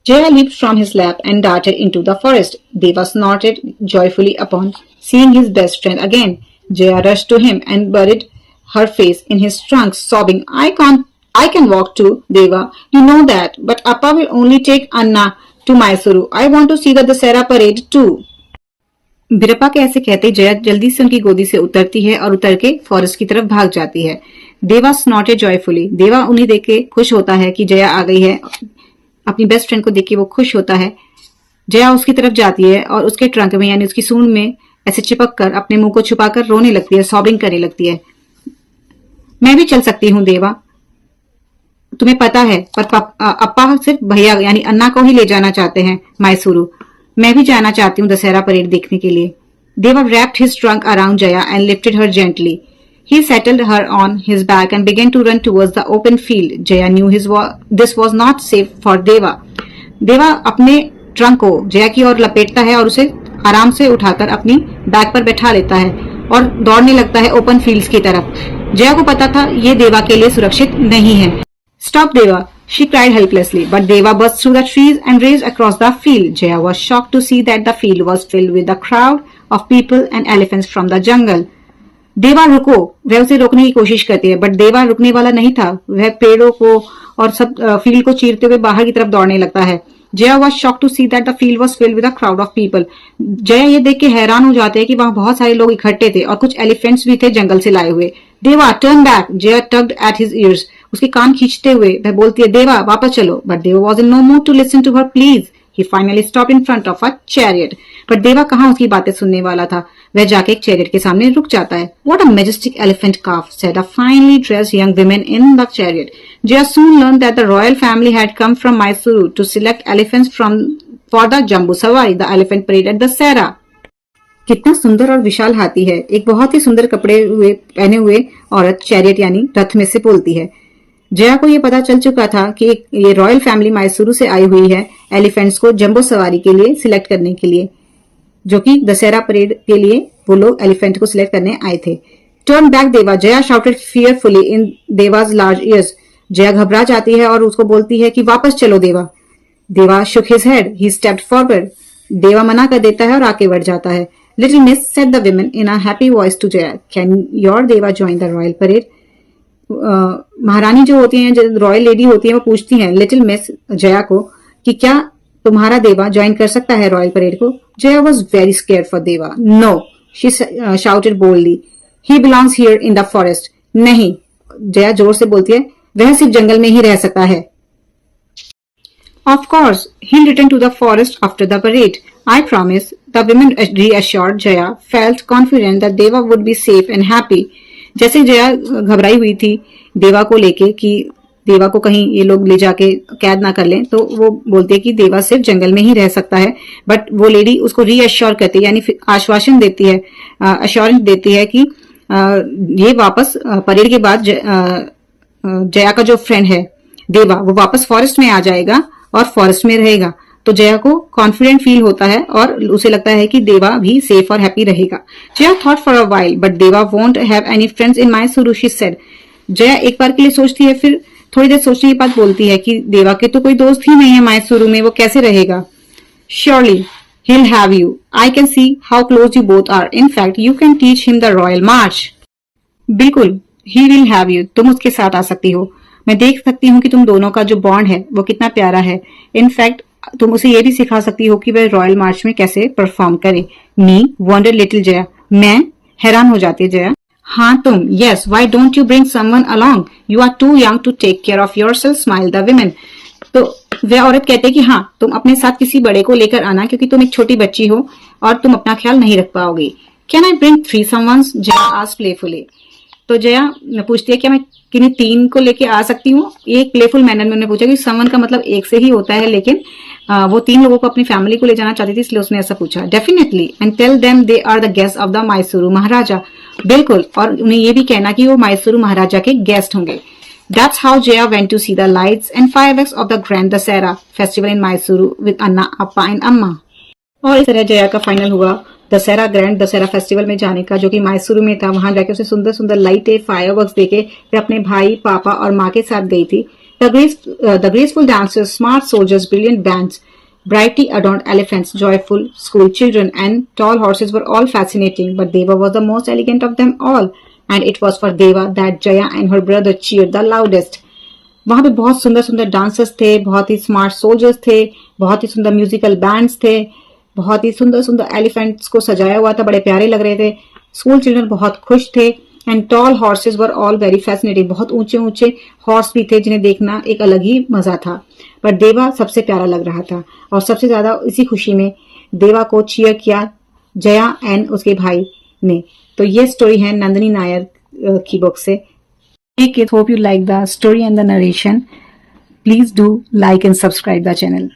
Jaya leaped from his lap and darted into the forest. Deva snorted joyfully upon seeing his best friend again. Jaya rushed to him and buried her face in his trunk, sobbing, I can walk too, Deva. You know that, but Appa will only take Anna to Mysuru. I want to see the Dasara parade too. Birappa के ऐसे कहते जया जल्दी से उनकी गोदी से उतरती है और उतर के फॉरेस्ट की तरफ भाग जाती है। देवा स्नॉटेड जॉयफुली। देवा उन्हें देख के खुश होता है कि जया आ गई है। अपनी बेस्ट फ्रेंड को देख के वो खुश होता है। जया उसकी तरफ जाती है और उसके ट्रंक में यानी उसकी सूंड में ऐसे चिपक कर अपने मुंह को छुपाकर रोने लगती है, सॉबिंग करने लगती है। मैं भी चल सकती हूँ देवा, तुम्हें पता है, पर अप्पा सिर्फ भैया यानी अन्ना को ही ले जाना चाहते हैं मैसूरू। मैं भी जाना चाहती हूँ दशहरा परेड देखने के लिए। देवा wrapped his trunk around Jaya and lifted her gently. He settled her on his back and began to run towards the open field. Jaya knew this was not safe for Deva. देवा अपने trunk को जया की ओर लपेटता है और उसे आराम से उठाकर अपनी बैक पर बैठा लेता है और दौड़ने लगता है ओपन फील्ड्स की तरफ। जया को पता था ये देवा के लिए सुरक्षित नहीं है। Stop, Deva! She cried helplessly, but Deva burst through the trees and raced across the field. Jaya was shocked to see that the field was filled with a crowd of people and elephants from the jungle. देवा रुको, वह उसे रोकने की कोशिश करती है, but देवा रुकने वाला नहीं था। वह पेड़ों को और सब फील्ड को चीरते हुए बाहर की तरफ दौड़ने लगता है। Jaya was shocked to see that the field was filled with a crowd of people. Jaya ये देख के हैरान हो जाते हैं कि वहां बहुत सारे लोग इकट्ठे थे और कुछ एलिफेंट्स भी थे जंगल से लाए हुए। देवा turn back, Jaya tugged at his ears. उसके कान खींचते हुए वह बोलती है देवा वापस चलो, but Deva was in no mood to listen to her please. He finally stop in front of a chariot, but Deva कहाँ उसकी बातें सुनने वाला था। वह जाके एक चैरियट के सामने रुक जाता है। What a majestic elephant calf, said a finally dressed young women in the chariot. Jaya soon learned that the royal family had come from Mysuru to select elephants for the Jambu Sawari, the elephant parade at Dasara. कितना सुंदर और विशाल हाथी है, एक बहुत ही सुंदर कपड़े पहने हुए औरत चैरियट यानी रथ में से बोलती है। जया को यह पता चल चुका था कि ये रॉयल फैमिली मैसूरू से आई हुई है एलिफेंट्स को जंबो सवारी के लिए सिलेक्ट करने के लिए, जो कि दशहरा परेड के लिए वो लोग एलिफेंट को सिलेक्ट करने आए थे। टर्न बैक देवा, जया शाउटेड फियरफुली इन देवाज लार्ज ईयर्स। जया घबरा जाती है और उसको बोलती है कि वापस चलो देवा। देवा शुक हिज हेड, ही स्टेप्ड फॉरवर्ड। देवा मना कर देता है और आगे बढ़ जाता है। Little miss, said the women in a happy voice to Jaya, can your Deva join the royal parade. महारानी जो होती हैं, जो रॉयल लेडी होती है, वो पूछती हैं लिटिल मिस जया को कि क्या तुम्हारा देवा ज्वाइन कर सकता है रॉयल परेड को। Jaya was very scared for Deva. No, she shouted boldly, he belongs here in the forest. नहीं, जया जोर से बोलती है, वह सिर्फ जंगल में ही रह सकता है। Of course, he'll return to the forest after the parade. I promise. The women reassured Jaya, felt confident that Deva would be safe and happy. जैसे जया घबराई हुई थी देवा को लेके कि देवा को कहीं ये लोग ले जाके कैद ना कर लें, तो वो बोलते कि देवा सिर्फ जंगल में ही रह सकता है। बट वो लेडी उसको रीअश्योर करती है, यानी आश्वासन देती है, अश्योरेंस देती है कि ये वापस परेड के बाद जया का जो फ्रेंड है देवा, वो वापस फॉरेस्ट में आ जाएगा और फॉरेस्ट में रहेगा। तो जया को कॉन्फिडेंट फील होता है और उसे लगता है कि देवा भी सेफ और हैप्पी रहेगा। Jaya thought for a while, but Deva won't have any friends in Mysuru, she said. Jaya एक बार के लिए सोचती है, फिर थोड़ी देर सोचने के बाद बोलती है कि देवा के तो कोई दोस्त ही नहीं है मैसूरू में, वो कैसे रहेगा। Surely he'll have you. I can see how close you both are. In fact, you can teach him the royal march. बिल्कुल, he will have you. तुम उसके साथ आ सकती हो। मैं देख सकती हूँ कि तुम दोनों का जो बॉन्ड है वो कितना प्यारा है। इनफैक्ट तुम उसे ये भी सिखा सकती हो कि वह रॉयल मार्च में कैसे परफॉर्म करे। मी वंडर लिटिल जया, मैं हैरान हो जाती है जया। हाँ तुम, yes, why don't you bring someone along, you are too young to take care of yourself, smile the women. तो वह औरत कहते हैं कि हाँ तुम अपने साथ किसी बड़े को लेकर आना, क्योंकि तुम एक छोटी बच्ची हो और तुम अपना ख्याल नहीं रख पाओगी। Can I bring 3 someone's, Jaya asked playfully. तो जया पूछती है क्या मैं किन्हीं 3 को लेके आ सकती हूँ। एक प्लेफुल मैनर में उन्होंने पूछा कि समवन का मतलब एक से ही होता है, लेकिन वो 3 लोगों को अपनी फैमिली को ले जाना चाहती थी, इसलिए उसने ऐसा पूछा। Definitely, and tell them they are the guest of the Mysuru Maharaja. बिल्कुल, और उन्हें ये भी कहना कि वो मैसूरू महाराजा के गेस्ट होंगे। That's how Jaya went to see the lights and fireworks of the Grand Dasara festival in Mysuru with Anna, Appa and Amma. और इस तरह जया का फाइनल हुआ दशहरा ग्रैंड दशहरा फेस्टिवल में जाने का, जो कि मैसूरू में था। वहां जाके उसे सुंदर सुंदर लाइटें, फायरवर्क्स देखे वे अपने भाई, पापा और माँ के साथ गई थी। The graceful dancers, smart soldiers, brilliant bands, brightly adorned elephants, joyful school children, and tall horses were all fascinating, but Deva was the most elegant of them all, and it was for Deva that Jaya and her brother cheered the loudest. वहां पे बहुत सुंदर सुंदर dancers थे, बहुत ही smart soldiers थे, बहुत ही सुंदर म्यूजिकल बैंड्स थे, बहुत ही सुंदर सुंदर एलिफेंट्स को सजाया हुआ था, बड़े प्यारे लग रहे थे. स्कूल चिल्ड्रन बहुत खुश थे. And tall horse's were all very fascinating. बहुत ऊंचे ऊंचे हॉर्स भी थे जिन्हें देखना एक अलग ही मजा था. बट देवा सबसे प्यारा लग रहा था और सबसे ज्यादा इसी खुशी में देवा को चीयर किया जया एंड उसके भाई ने. तो ये स्टोरी है नंदिनी नायर की बुक से. Hey kids, hope you like the story and the narration. Please do like and subscribe the channel.